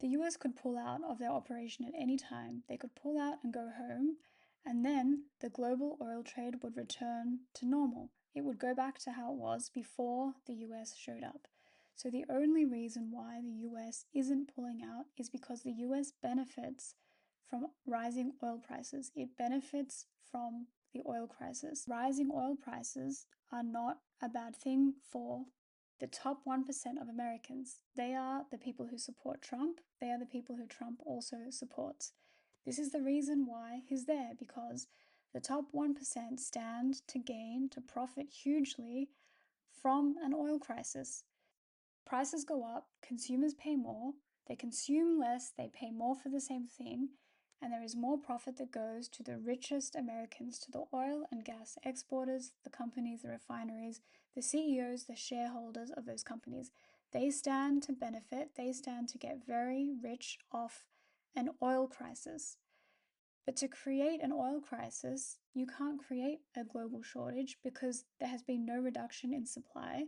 The US could pull out of their operation at any time. They could pull out and go home, and then the global oil trade would return to normal. It would go back to how it was before the US showed up. So the only reason why the US isn't pulling out is because the US benefits from rising oil prices. It benefits from the oil crisis. Rising oil prices are not a bad thing for the top 1% of Americans. They are the people who support Trump. They are the people who Trump also supports. This is the reason why he's there, because the top 1% stand to gain, to profit hugely from an oil crisis. Prices go up, consumers pay more, they consume less, they pay more for the same thing, and there is more profit that goes to the richest Americans, to the oil and gas exporters, the companies, the refineries, the CEOs, the shareholders of those companies. They stand to benefit, they stand to get very rich off an oil crisis. But to create an oil crisis, you can't create a global shortage because there has been no reduction in supply.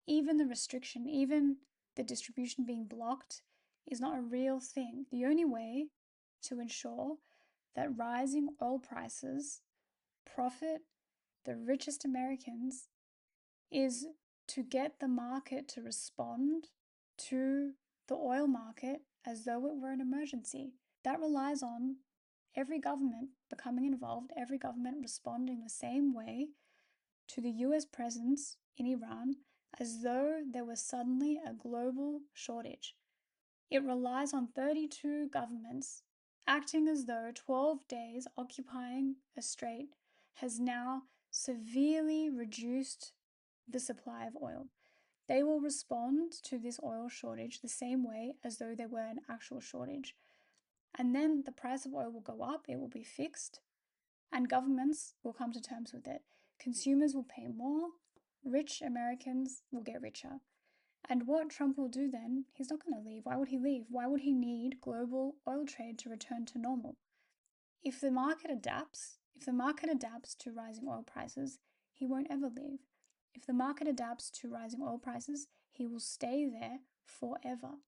Even the restriction, even the distribution being blocked is not a real thing. The only way to ensure that rising oil prices profit the richest Americans is to get the market to respond to the oil market as though it were an emergency. That relies on every government becoming involved, every government responding the same way to the US presence in Iran as though there was suddenly a global shortage. It relies on 32 governments acting as though 12 days occupying a strait has now severely reduced the supply of oil. They will respond to this oil shortage the same way as though there were an actual shortage. And then the price of oil will go up, it will be fixed, and governments will come to terms with it. Consumers will pay more, rich Americans will get richer. And what Trump will do then, he's not going to leave. Why would he leave? Why would he need global oil trade to return to normal? If the market adapts to rising oil prices, he won't ever leave. If the market adapts to rising oil prices, he will stay there forever.